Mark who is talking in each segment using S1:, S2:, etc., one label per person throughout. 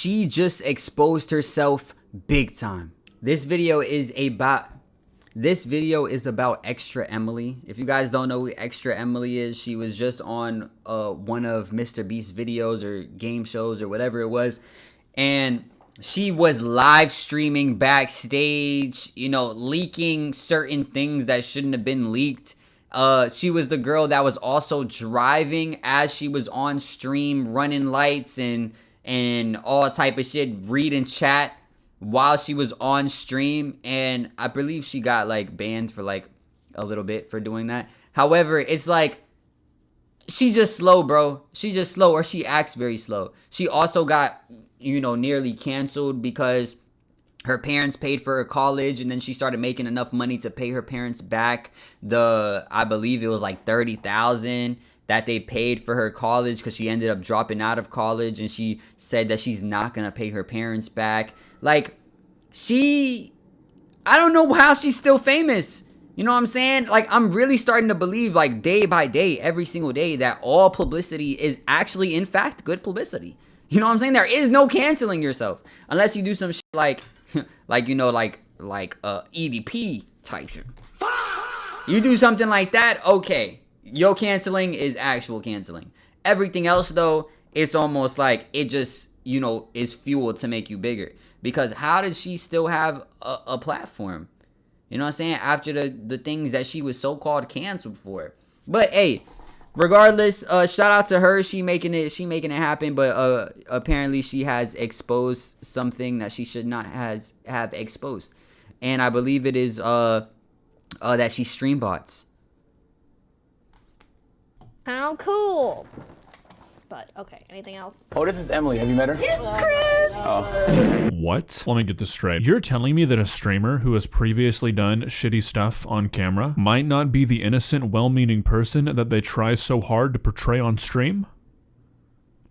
S1: she just exposed herself big time. This video is about Extra Emily. If you guys don't know who Extra Emily is, she was just on one of Mr. Beast's videos or game shows or whatever it was, and she was live streaming backstage, you know, leaking certain things that shouldn't have been leaked. She was the girl that was also driving as she was on stream, running lights and all type of shit, reading chat while she was on stream. And I believe she got like banned for like a little bit for doing that. However, it's like, she's just slow, bro. She's just slow, or she acts very slow. She also got, you know, nearly canceled because her parents paid for her college, and then she started making enough money to pay her parents back I believe it was like $30,000 that they paid for her college, because she ended up dropping out of college, and she said that she's not gonna pay her parents back. Like, I don't know how she's still famous. You know what I'm saying? Like, I'm really starting to believe, like, day by day, every single day, that all publicity is actually, in fact, good publicity. You know what I'm saying? There is no canceling yourself unless you do some shit like you know, like EDP type shit. You do something like that, okay. Your canceling is actual canceling. Everything else, though, it's almost like it just, you know, is fuel to make you bigger. Because how does she still have a platform? You know what I'm saying? After the things that she was so-called canceled for. But hey, regardless, shout out to her. She making it happen. But apparently she has exposed something that she should not have exposed. And I believe it is that she stream bots.
S2: How cool. But, okay, anything else?
S3: Oh, this is Emily. Have you met her?
S2: Yes, Chris!
S3: Oh.
S4: What? Let me get this straight. You're telling me that a streamer who has previously done shitty stuff on camera might not be the innocent, well-meaning person that they try so hard to portray on stream?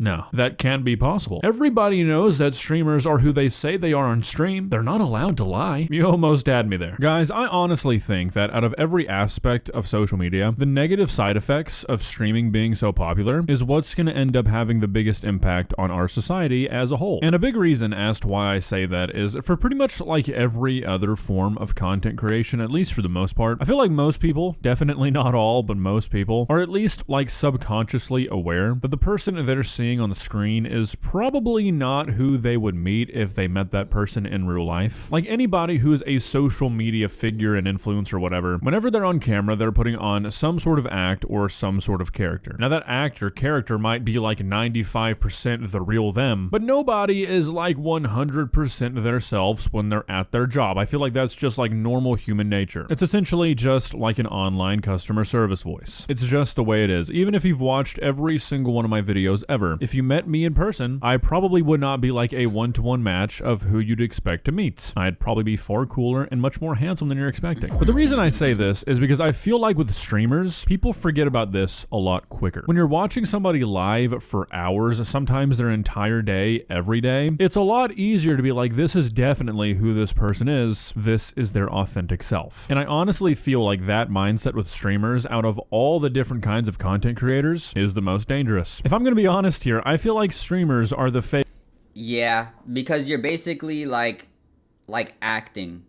S4: No, that can't be possible. Everybody knows that streamers are who they say they are on stream. They're not allowed to lie. You almost had me there. Guys, I honestly think that out of every aspect of social media, the negative side effects of streaming being so popular is what's going to end up having the biggest impact on our society as a whole. And a big reason as to why I say that is for pretty much like every other form of content creation, at least for the most part, I feel like most people, definitely not all, but most people, are at least like subconsciously aware that the person that they're seeing on the screen is probably not who they would meet if they met that person in real life. Like anybody who's a social media figure and influencer or whatever, whenever they're on camera, they're putting on some sort of act or some sort of character. Now that act or character might be like 95% the real them, but nobody is like 100% themselves when they're at their job. I feel like that's just like normal human nature. It's essentially just like an online customer service voice. It's just the way it is. Even if you've watched every single one of my videos ever, if you met me in person, I probably would not be like a one-to-one match of who you'd expect to meet. I'd probably be far cooler and much more handsome than you're expecting. But the reason I say this is because I feel like with streamers, people forget about this a lot quicker. When you're watching somebody live for hours, sometimes their entire day, every day, it's a lot easier to be like, this is definitely who this person is. This is their authentic self. And I honestly feel like that mindset with streamers, out of all the different kinds of content creators, is the most dangerous. If I'm gonna be honest here, I feel like streamers are the fake.
S1: Yeah, because you're basically like acting,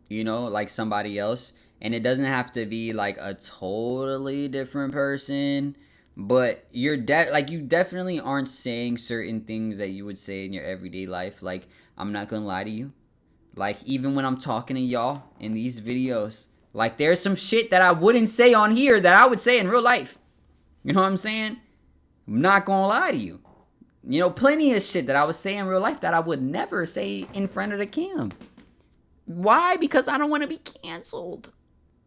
S1: you know, like somebody else, and it doesn't have to be like a totally different person, but you're you definitely aren't saying certain things that you would say in your everyday life. Like, I'm not gonna lie to you, like even when I'm talking to y'all in these videos, like there's some shit that I wouldn't say on here that I would say in real life. You know what I'm saying? I'm not gonna lie to you. You know, plenty of shit that I would say in real life that I would never say in front of the cam. Why? Because I don't want to be canceled.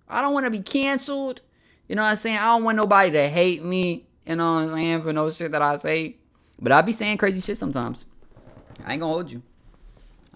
S1: I don't want to be canceled. You know what I'm saying? I don't want nobody to hate me, you know what I'm saying, for no shit that I say. But I be saying crazy shit sometimes. I ain't gonna hold you.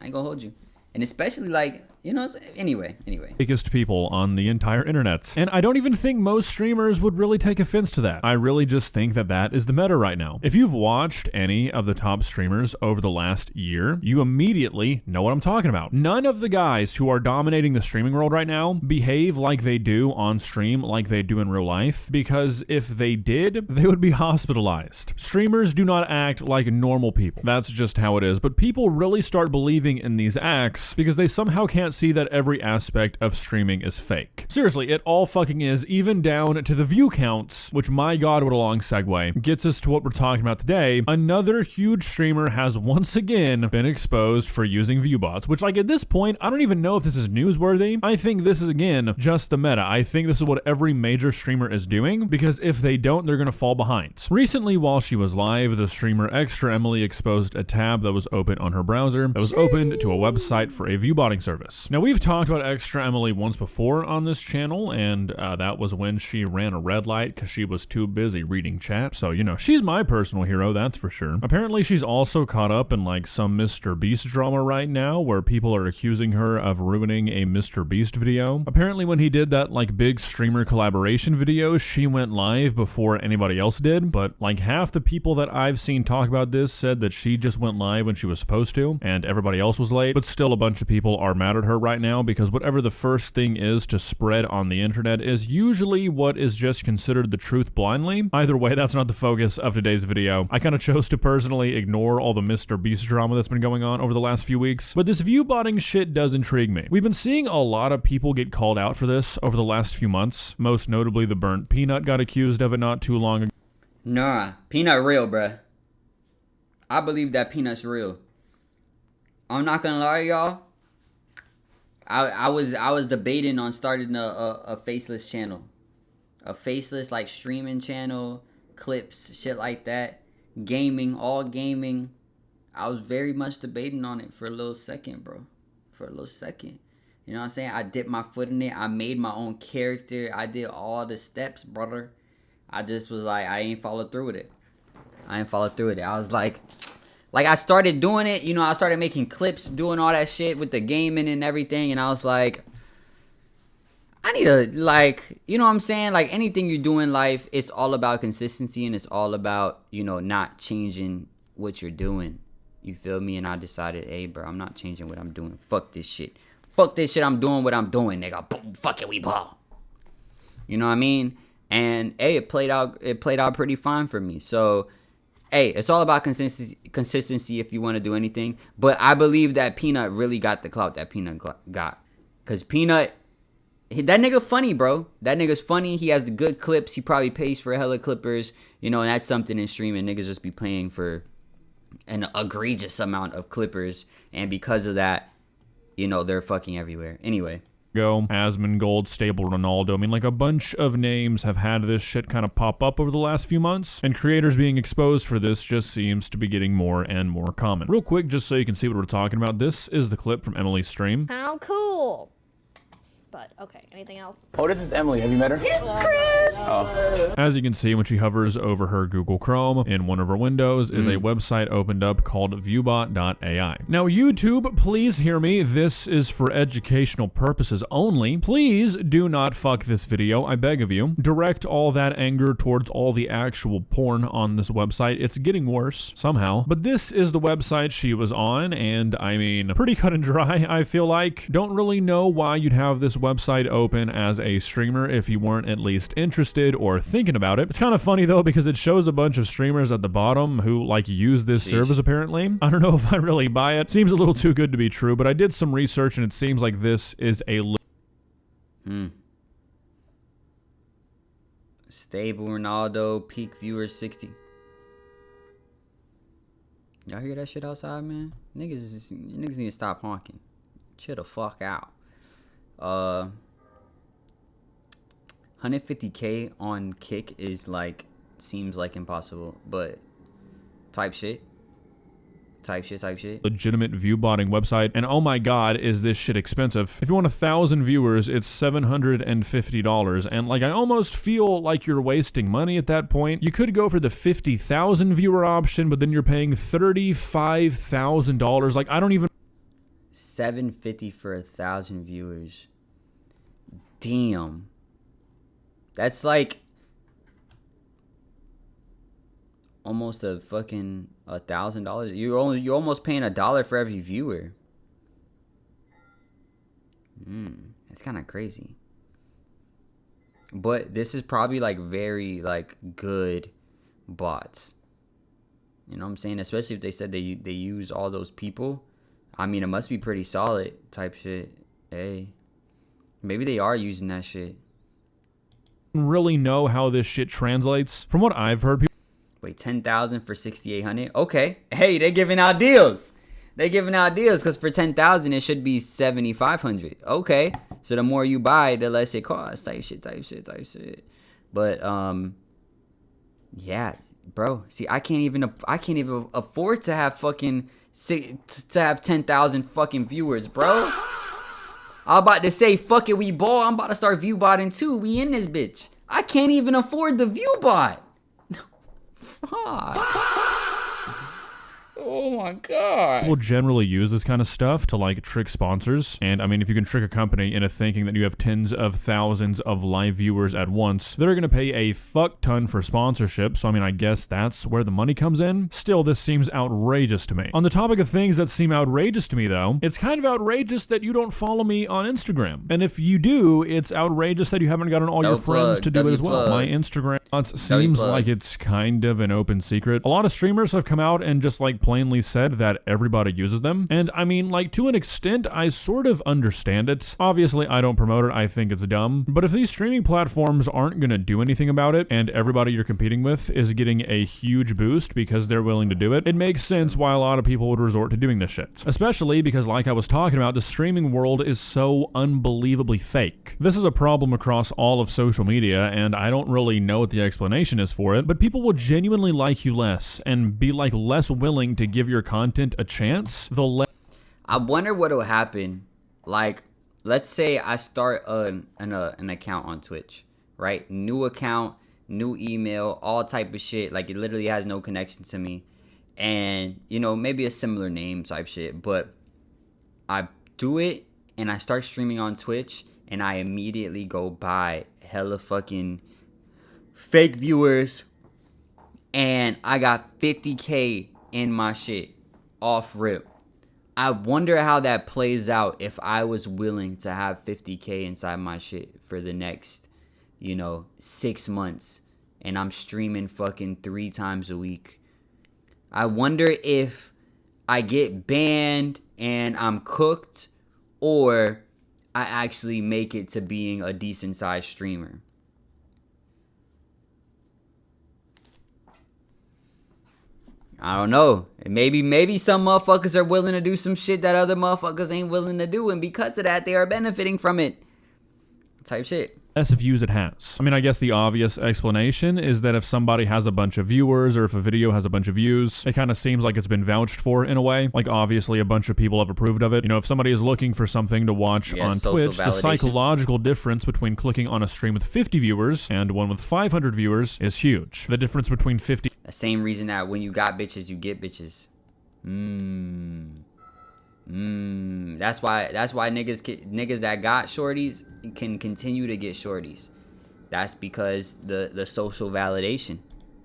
S1: And especially like You know, anyway.
S4: Biggest people on the entire internet. And I don't even think most streamers would really take offense to that. I really just think that that is the meta right now. If you've watched any of the top streamers over the last year, you immediately know what I'm talking about. None of the guys who are dominating the streaming world right now behave like they do on stream, like they do in real life, because if they did, they would be hospitalized. Streamers do not act like normal people. That's just how it is. But people really start believing in these acts because they somehow can't see that every aspect of streaming is fake. Seriously, it all fucking is, even down to the view counts, which, my god, what a long segue, gets us to what we're talking about today. Another huge streamer has once again been exposed for using view bots, which, like, at this point, I don't even know if this is newsworthy. I think this is, again, just the meta. I think this is what every major streamer is doing, because if they don't, they're gonna fall behind. Recently, while she was live, the streamer Extra Emily exposed a tab that was open on her browser that was opened to a website for a view botting service. Now, we've talked about Extra Emily once before on this channel, and that was when she ran a red light because she was too busy reading chat. So, you know, she's my personal hero, that's for sure. Apparently, she's also caught up in like some Mr. Beast drama right now where people are accusing her of ruining a Mr. Beast video. Apparently, when he did that like big streamer collaboration video, she went live before anybody else did, but like half the people that I've seen talk about this said that she just went live when she was supposed to, and everybody else was late. But still, a bunch of people are mad at her right now because whatever the first thing is to spread on the internet is usually what is just considered the truth blindly. Either way, that's not the focus of today's video. I kind of chose to personally ignore all the Mr. Beast drama that's been going on over the last few weeks, but this view botting shit does intrigue me. We've been seeing a lot of people get called out for this over the last few months. Most notably, the Burnt Peanut got accused of it not too long ago.
S1: Nah, Peanut real, bruh. I believe that Peanut's real. I'm not gonna lie to y'all. I was debating on starting a faceless channel. A faceless, like, streaming channel, clips, shit like that. Gaming, all gaming. I was very much debating on it for a little second, bro. For a little second. You know what I'm saying? I dipped my foot in it. I made my own character. I did all the steps, brother. I just was like, I ain't followed through with it. I was like I started doing it, you know, I started making clips, doing all that shit with the gaming and everything, and I was like, I need to, like, you know what I'm saying? Like, anything you do in life, it's all about consistency, and it's all about, you know, not changing what you're doing. You feel me? And I decided, hey, bro, I'm not changing what I'm doing. Fuck this shit. I'm doing what I'm doing, nigga. Boom, fuck it, we ball. You know what I mean? And, hey, it played out pretty fine for me. So, hey, it's all about consistency if you want to do anything. But I believe that Peanut really got the clout that Peanut got. Because Peanut, that nigga funny, bro. That nigga's funny. He has the good clips. He probably pays for hella clippers. You know, and that's something in streaming. Niggas just be paying for an egregious amount of clippers. And because of that, you know, they're fucking everywhere. Anyway.
S4: Asmongold, Stable Ronaldo. I mean, like, a bunch of names have had this shit kind of pop up over the last few months, and creators being exposed for this just seems to be getting more and more common. Real quick, just so you can see what we're talking about, this is the clip from Emily's stream.
S2: How cool. But, okay, anything else?
S3: Oh, this is Emily. Have you met her?
S2: It's Chris!
S3: Oh.
S4: As you can see, when she hovers over her Google Chrome, in one of her windows is a website opened up called viewbot.ai. Now, YouTube, please hear me. This is for educational purposes only. Please do not fuck this video, I beg of you. Direct all that anger towards all the actual porn on this website. It's getting worse, somehow. But this is the website she was on, and I mean, pretty cut and dry, I feel like. Don't really know why you'd have this website open as a streamer if you weren't at least interested or thinking about it. It's kind of funny though because it shows a bunch of streamers at the bottom who like use this service apparently. I don't know if I really buy it. Seems a little too good to be true, but I did some research and it seems like this is a
S1: Stable Ronaldo, peak viewers 60. Y'all hear that shit outside, man? Niggas need to stop honking. Chill the fuck out. 150K on Kick is like, seems like impossible, but type shit.
S4: Legitimate view botting website, and oh my god, is this shit expensive. If you want 1,000 viewers, it's $750, and like I almost feel like you're wasting money at that point. You could go for the 50,000 viewer option, but then you're paying $35,000. Like, I don't even
S1: $7.50 for 1,000 viewers. Damn. That's like almost a fucking $1,000. You're almost paying $1 for every viewer. That's kind of crazy. But this is probably like very like good bots. You know what I'm saying? Especially if they said they use all those people. I mean, it must be pretty solid type shit. Hey, maybe they are using that shit.
S4: Really know how this shit translates. From what I've heard, people
S1: Wait, 10,000 for 6,800? Okay. Hey, they're giving out deals. They're giving out deals because for 10,000 it should be 7,500. Okay. So the more you buy, the less it costs. Type shit. But yeah, bro. See, I can't even afford to have fucking to have 10,000 fucking viewers, bro. I'm about to say, fuck it, we ball. I'm about to start view botting too. We in this bitch. I can't even afford the view bot. Fuck. Oh my god.
S4: will generally use this kind of stuff to like trick sponsors. And I mean, if you can trick a company into thinking that you have tens of thousands of live viewers at once, they're going to pay a fuck ton for sponsorship. So I mean, I guess that's where the money comes in. Still, this seems outrageous to me. On the topic of things that seem outrageous to me though, it's kind of outrageous that you don't follow me on Instagram. And if you do, it's outrageous that you haven't gotten all your friends to do it as well. My Instagram seems like it's kind of an open secret. A lot of streamers have come out and just like plainly said that everybody uses them. And I mean, like, to an extent, I sort of understand it. Obviously, I don't promote it. I think it's dumb. But if these streaming platforms aren't going to do anything about it and everybody you're competing with is getting a huge boost because they're willing to do it, it makes sense why a lot of people would resort to doing this shit. Especially because, like I was talking about, the streaming world is so unbelievably fake. This is a problem across all of social media, and I don't really know what the explanation is for it, but people will genuinely like you less and be like less willing to give your content a chance.
S1: I wonder what will happen. Like, let's say I start an account on Twitch, right? New account, new email, all type of shit. Like, it literally has no connection to me. And, you know, maybe a similar name type shit. But I do it and I start streaming on Twitch and I immediately go buy hella fucking fake viewers. And I got 50K in my shit off rip. I wonder how that plays out if I was willing to have 50K inside my shit for the next, 6 months, and I'm streaming fucking 3 times a week. I wonder if I get banned and I'm cooked, or I actually make it to being a decent sized streamer. I don't know. Maybe some motherfuckers are willing to do some shit that other motherfuckers ain't willing to do, and because of that, they are benefiting from it. Type shit.
S4: Less views it has. I mean, I guess the obvious explanation is that if somebody has a bunch of viewers or if a video has a bunch of views, it kind of seems like it's been vouched for in a way. Like, obviously, a bunch of people have approved of it. If somebody is looking for something to watch on Twitch, the psychological difference between clicking on a stream with 50 viewers and one with 500 viewers is huge. The difference between 50...
S1: The same reason that when you got bitches, you get bitches. That's why niggas that got shorties can continue to get shorties. That's because the social validation.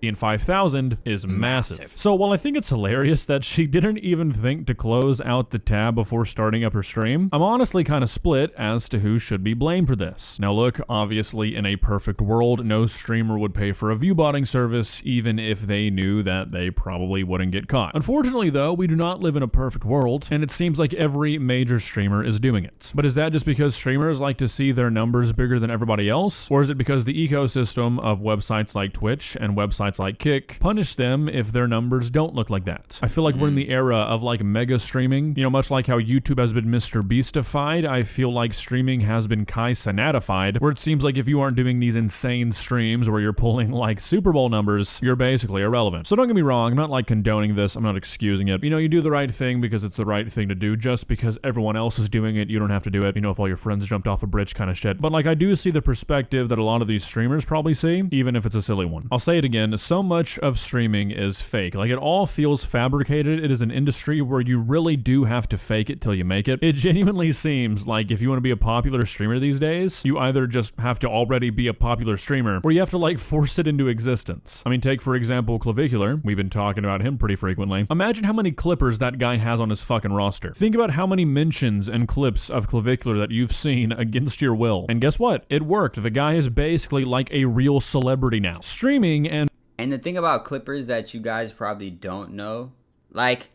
S4: And 5,000 is massive. So while I think it's hilarious that she didn't even think to close out the tab before starting up her stream, I'm honestly kind of split as to who should be blamed for this. Now look, obviously in a perfect world, no streamer would pay for a view botting service even if they knew that they probably wouldn't get caught. Unfortunately though, we do not live in a perfect world, and it seems like every major streamer is doing it. But is that just because streamers like to see their numbers bigger than everybody else? Or is it because the ecosystem of websites like Twitch and websites like Kick punish them if their numbers don't look like that? I feel like we're in the era of like mega streaming. Much like how YouTube has been Mr. Beastified, I feel like streaming has been Kai Cenatified, where it seems like if you aren't doing these insane streams where you're pulling like Super Bowl numbers, you're basically irrelevant. So don't get me wrong, I'm not like condoning this, I'm not excusing it. You do the right thing because it's the right thing to do. Just because everyone else is doing it, you don't have to do it. If all your friends jumped off a bridge kind of shit. But like, I do see the perspective that a lot of these streamers probably see, even if it's a silly one. I'll say it again, so much of streaming is fake. Like, it all feels fabricated. It is an industry where you really do have to fake it till you make it. It genuinely seems like if you want to be a popular streamer these days, you either just have to already be a popular streamer, or you have to like force it into existence. I mean, take for example Clavicular. We've been talking about him pretty frequently. Imagine how many clippers that guy has on his fucking roster. Think about how many mentions and clips of Clavicular that you've seen against your will. And guess what? It worked. The guy is basically like a real celebrity now. Streaming and
S1: the thing about clippers that you guys probably don't know, like,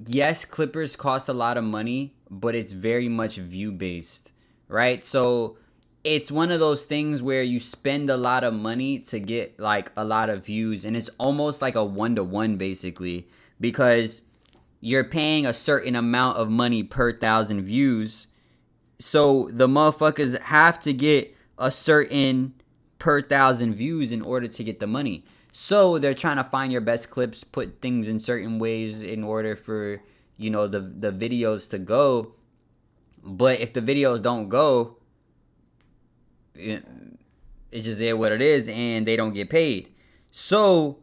S1: yes, clippers cost a lot of money, but it's very much view based, right? So it's one of those things where you spend a lot of money to get like a lot of views, and it's almost like a 1-to-1 basically, because you're paying a certain amount of money per 1,000 views. So the motherfuckers have to get a certain per 1,000 views in order to get the money. So they're trying to find your best clips, put things in certain ways in order for, you know, the videos to go. But if the videos don't go, it's just what it is, and they don't get paid. So,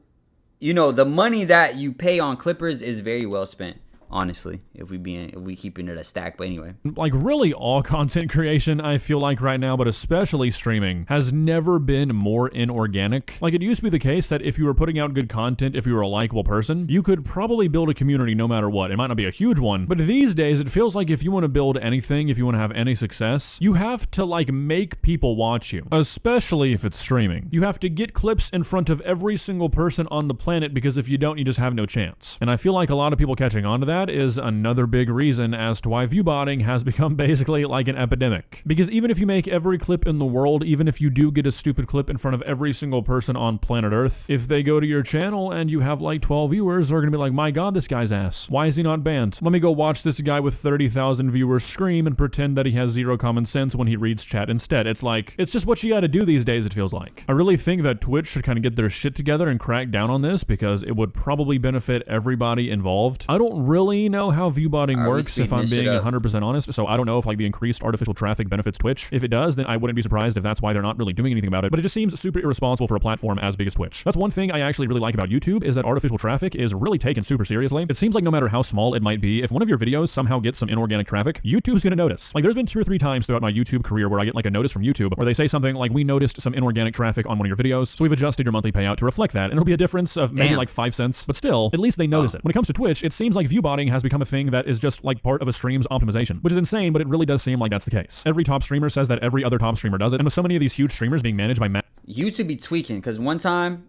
S1: you know, the money that you pay on clippers is very well spent, honestly, if we keeping it a stack. But anyway,
S4: like really all content creation, I feel like right now, but especially streaming, has never been more inorganic. Like, it used to be the case that if you were putting out good content, if you were a likable person, you could probably build a community no matter what. It might not be a huge one, but these days it feels like if you want to build anything, if you want to have any success, you have to like make people watch you, especially if it's streaming. You have to get clips in front of every single person on the planet, because if you don't, you just have no chance. And I feel like a lot of people catching on to that is another big reason as to why viewbotting has become basically like an epidemic. Because even if you make every clip in the world, even if you do get a stupid clip in front of every single person on planet Earth, if they go to your channel and you have like 12 viewers, they're gonna be like, my god, this guy's ass. Why is he not banned? Let me go watch this guy with 30,000 viewers scream and pretend that he has zero common sense when he reads chat instead. It's like, it's just what you gotta do these days, it feels like. I really think that Twitch should kind of get their shit together and crack down on this, because it would probably benefit everybody involved. I don't really know how viewbotting works, if I'm being 100% honest, so I don't know if like the increased artificial traffic benefits Twitch. If it does, then I wouldn't be surprised if that's why they're not really doing anything about it, but it just seems super irresponsible for a platform as big as Twitch. That's one thing I actually really like about YouTube, is that artificial traffic is really taken super seriously. It seems like no matter how small it might be, if one of your videos somehow gets some inorganic traffic, YouTube's gonna notice. Like, there's been 2 or 3 times throughout my YouTube career where I get like a notice from YouTube where they say something like, we noticed some inorganic traffic on one of your videos, so we've adjusted your monthly payout to reflect that, and it'll be a difference of maybe like 5 cents, but still, at least they notice it. When it comes to Twitch, it seems like viewbotting has become a thing that is just like part of a stream's optimization, which is insane, but it really does seem like that's the case. Every top streamer says that every other top streamer does it, and with so many of these huge streamers being managed by
S1: YouTube be tweaking, because one time,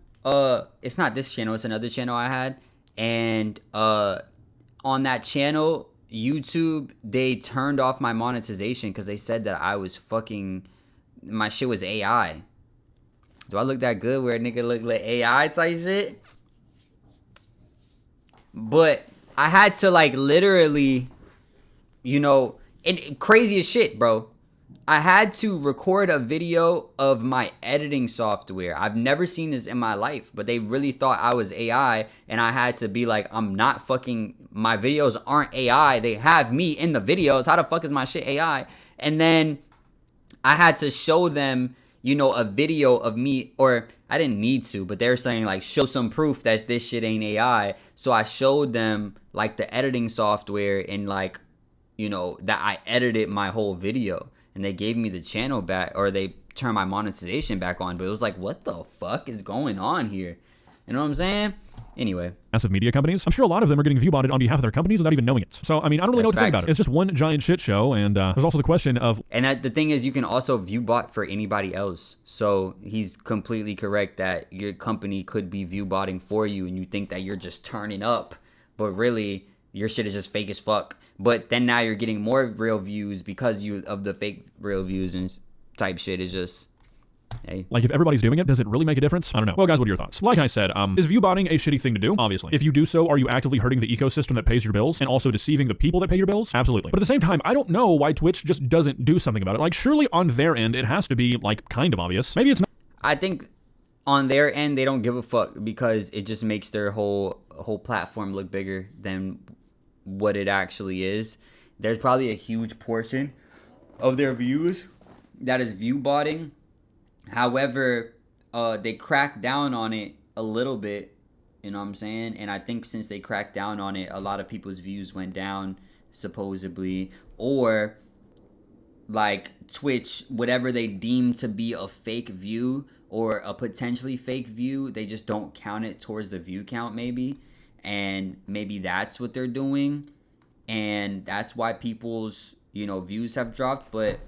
S1: it's not this channel, it's another channel I had, and on that channel, YouTube, they turned off my monetization because they said that I was fucking, my shit was AI. Do I look that good where a nigga look like AI type shit? But I had to like literally, you know, and crazy as shit, bro. I had to record a video of my editing software. I've never seen this in my life, but they really thought I was AI, and I had to be like, I'm not fucking, my videos aren't AI. They have me in the videos. How the fuck is my shit AI? And then I had to show them, you know, a video of me, or I didn't need to, but they're saying like, show some proof that this shit ain't AI. So I showed them like the editing software and like, you know, that I edited my whole video, and they gave me the channel back, or they turned my monetization back on. But it was like, what the fuck is going on here? You know what I'm saying? Anyway.
S4: Massive media companies, I'm sure a lot of them are getting viewbotted on behalf of their companies without even knowing it. So, I mean, I don't really know what to think about it. It's just one giant shit show, and there's also the question of...
S1: And the thing is, you can also viewbot for anybody else. So he's completely correct that your company could be viewbotting for you, and you think that you're just turning up, but really, your shit is just fake as fuck. But then now you're getting more real views because of the fake real views and type shit. Is just... Hey.
S4: Like, if everybody's doing it, does it really make a difference? I don't know. Well, guys, what are your thoughts? Like I said, is viewbotting a shitty thing to do? Obviously. If you do so, are you actively hurting the ecosystem that pays your bills and also deceiving the people that pay your bills? Absolutely. But at the same time, I don't know why Twitch just doesn't do something about it. Like, surely on their end, it has to be, like, kind of obvious. Maybe it's not.
S1: I think on their end, they don't give a fuck because it just makes their whole platform look bigger than what it actually is. There's probably a huge portion of their views that is viewbotting. However, they cracked down on it a little bit, you know what I'm saying? And I think since they cracked down on it, a lot of people's views went down, supposedly. Or like Twitch, whatever they deem to be a fake view or a potentially fake view, they just don't count it towards the view count, maybe. And maybe that's what they're doing, and that's why people's, you know, views have dropped. But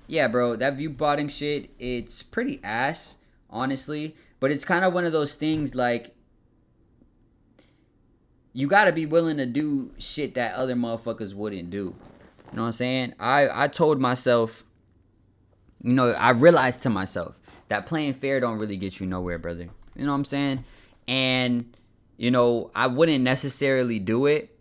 S1: yeah, bro, that view botting shit, it's pretty ass, honestly. But it's kind of one of those things, like, you gotta be willing to do shit that other motherfuckers wouldn't do. You know what I'm saying? I told myself, you know, I realized to myself that playing fair don't really get you nowhere, brother. You know what I'm saying? And, you know, I wouldn't necessarily do it,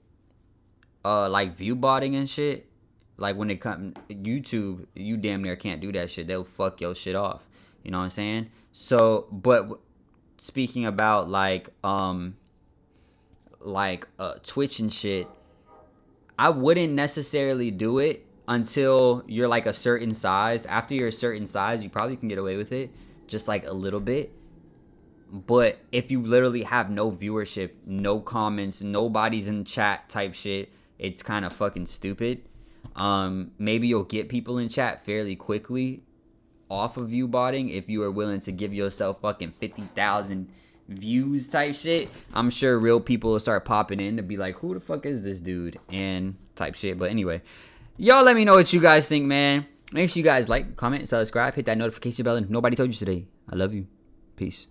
S1: like view botting and shit. Like when it comes YouTube, you damn near can't do that shit. They'll fuck your shit off. You know what I'm saying? So, but speaking about like Twitch and shit, I wouldn't necessarily do it until you're like a certain size. After you're a certain size, you probably can get away with it, just like a little bit. But if you literally have no viewership, no comments, nobody's in chat type shit, it's kind of fucking stupid. Maybe you'll get people in chat fairly quickly off of view botting if you are willing to give yourself fucking 50,000 views type shit. I'm sure real people will start popping in to be like, who the fuck is this dude? And type shit. But anyway, y'all let me know what you guys think, man. Make sure you guys like, comment, subscribe, hit that notification bell. And if nobody told you today, I love you. Peace.